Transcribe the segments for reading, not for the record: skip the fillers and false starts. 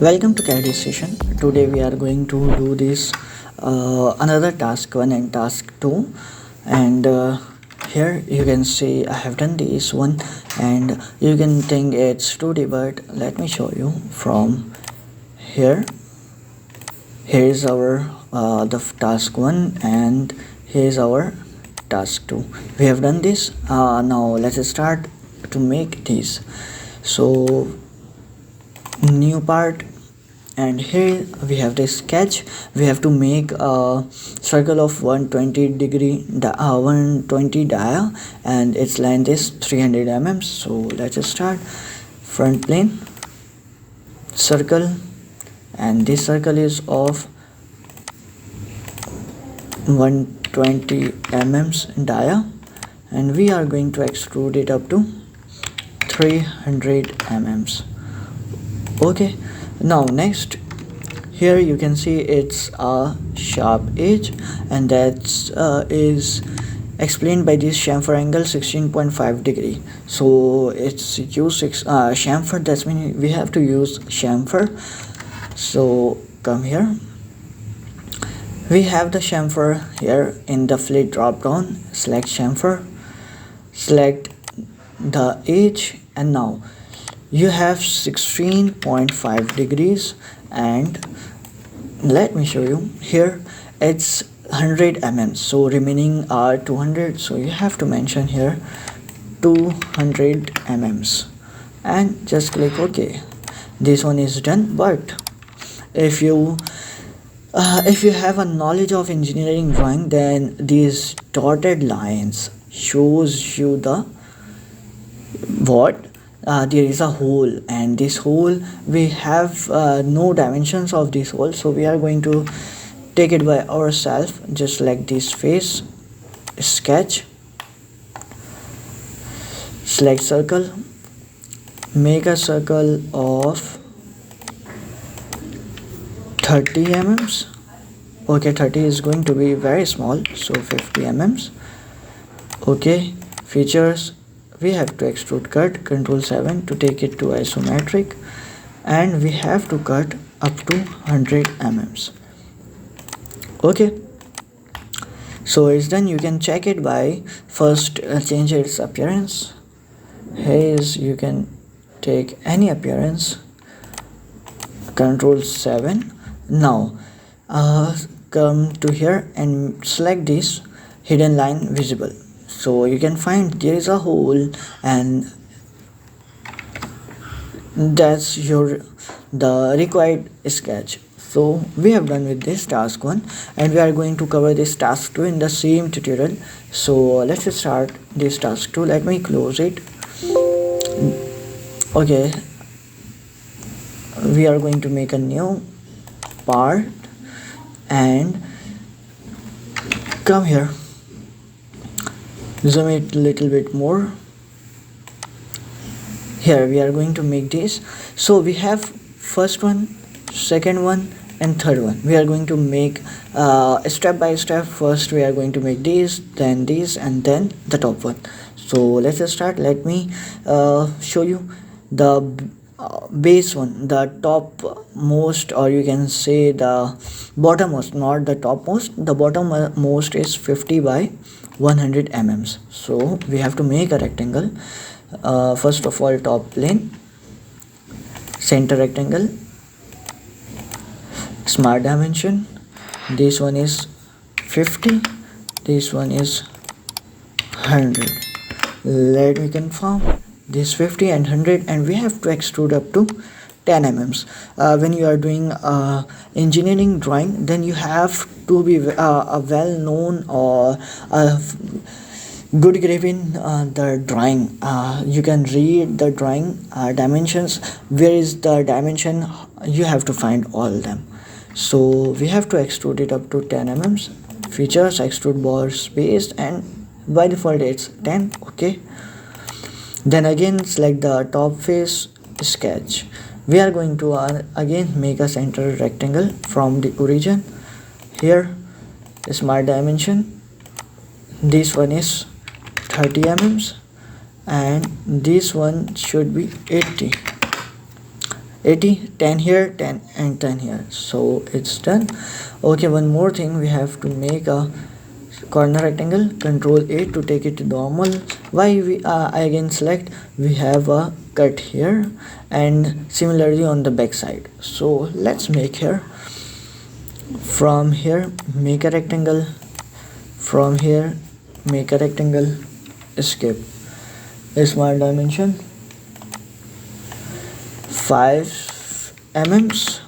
Welcome to Caddy session. Today we are going to do this another task 1 and task 2, and here you can see I have done this one, and you can think it's 2D, but let me show you from here. Here is our the task 1, and here is our task 2. We have done this. Now let's start to make this. So new part, and here we have the sketch. We have to make a circle of 120 dia, and its length is 300 mm. So let's start. Front plane, circle, and this circle is of 120 mm dia, and we are going to extrude it up to 300 mm. Okay, now next, here you can see it's a sharp edge, and that is explained by this chamfer angle 16.5 degree. So it's use chamfer, that's mean we have to use chamfer. So come here, we have the chamfer here in the flat drop down, select chamfer, select the edge, and now you have 16.5 degrees, and let me show you here it's 100 mm, so remaining are 200, so you have to mention here 200 mm and just click OK. This one is done. But if you have a knowledge of engineering drawing, then these dotted lines shows you the what there is a hole, and this hole we have no dimensions of this hole, so we are going to take it by ourselves. Just like this face, sketch, select circle, make a circle of 30 mm. Okay, 30 is going to be very small, so 50 mm. Okay, features, we have to extrude cut, control 7 to take it to isometric, and we have to cut up to 100 mm. Okay, so it's done. You can check it by first change its appearance. Here is, you can take any appearance, control 7. Now come to here and select this hidden line visible. So you can find there is a hole, and that's the required sketch. So we have done with this task 1, and we are going to cover this task 2 in the same tutorial. So let's start this task 2. Let me close it. Okay, we are going to make a new part, and come here, zoom it a little bit more. Here we are going to make this. So we have first one, second one, and third one. We are going to make step by step. First we are going to make this, then this, and then the top one. So let's start. Let me show you the base one, the topmost, or you can say the bottommost, not the topmost. The bottommost is 50 by 100 mm. So we have to make a rectangle. First of all, top plane, center rectangle, smart dimension. This one is 50, this one is 100. Let me confirm, this 50 and 100, and we have to extrude up to 10 mm. When you are doing engineering drawing, then you have to be a well known or good grip in the drawing. You can read the drawing dimensions. Where is the dimension? You have to find all them. So we have to extrude it up to 10 mm. Features, extrude bore space, and by default it's 10. Okay, then again select the top face, sketch. We are going to again make a center rectangle from the origin. Here smart dimension. This one is 30 mm and this one should be 80, 10 here, 10 and 10 here. So it's done. Okay, one more thing, we have to make a corner rectangle. Control A to take it to normal. Why we I again select, we have a cut here and similarly on the back side. So let's make here. From here make a rectangle, from here make a rectangle, escape. Smart dimension 5 mm.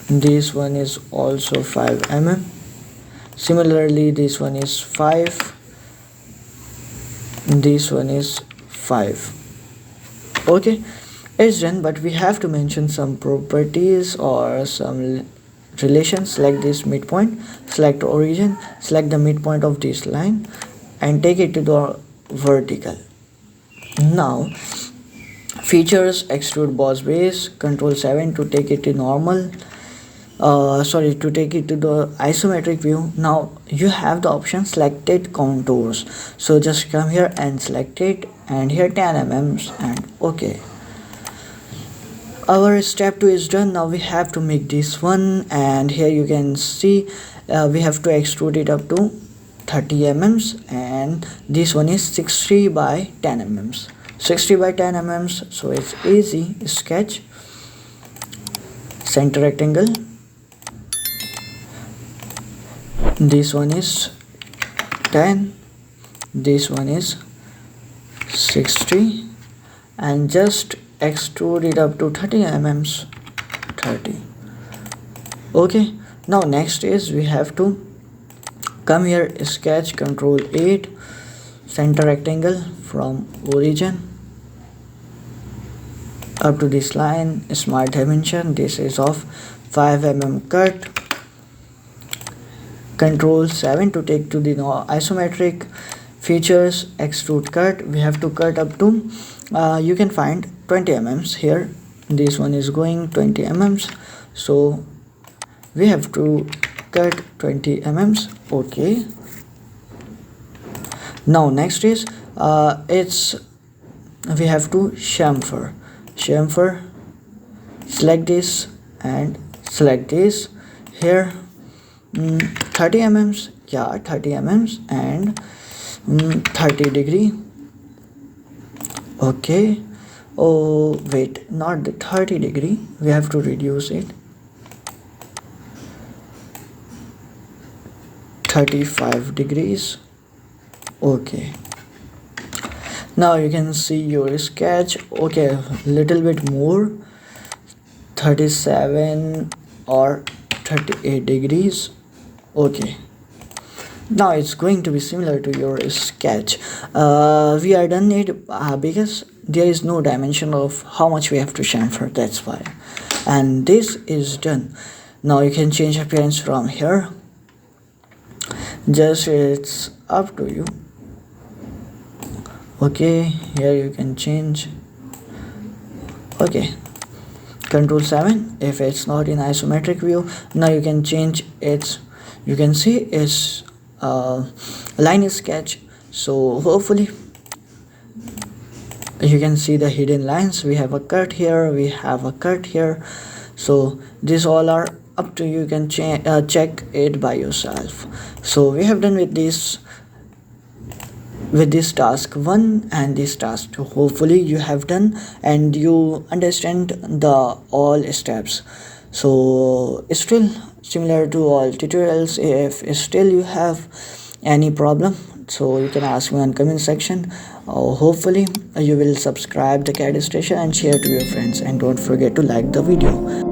This one is also 5 mm. Similarly this one is 5, this one is 5. Okay, it's done, but we have to mention some properties or some relations. Select this midpoint, select origin, select the midpoint of this line and take it to the vertical. Now features, extrude boss base, control 7 to take it to normal, to take it to the isometric view. Now you have the option selected contours, so just come here and select it and here 10 mm and okay. Our step 2 is done. Now we have to make this one, and here you can see we have to extrude it up to 30 mm and this one is 60 by 10 mm, 60 by 10 mm. So it's easy. Sketch, center rectangle, this one is 10, this one is 60 and just extrude it up to 30 mm, 30. Okay, now next is we have to come here, sketch, control 8, center rectangle from origin up to this line, smart dimension, this is of 5 mm cut, control 7 to take to the isometric. Features, extrude cut, we have to cut up to you can find 20 mm here. This one is going 20 mm, so we have to cut 20 mm. Okay, now next is we have to chamfer, select this and select this here, 30 mm, yeah, 30 mm and 30 degree. Okay, oh wait, not the 30 degree, we have to reduce it, 35 degrees. Okay, now you can see your sketch. Okay, little bit more, 37 or 38 degrees. Okay, now it's going to be similar to your sketch. We are done it because there is no dimension of how much we have to chamfer, that's why. And this is done. Now you can change appearance from here, just it's up to you. Okay, here you can change. Okay, control 7 if it's not in isometric view. Now you can change its, you can see its line sketch. So hopefully you can see the hidden lines. We have a cut here, we have a cut here. So these all are up to you. You can check it by yourself. So we have done with this task 1 and this task 2. Hopefully you have done and you understand the all steps. So it's still similar to all tutorials. If still you have any problem, so you can ask me on comment section. Hopefully you will subscribe the CAD station and share to your friends, and don't forget to like the video.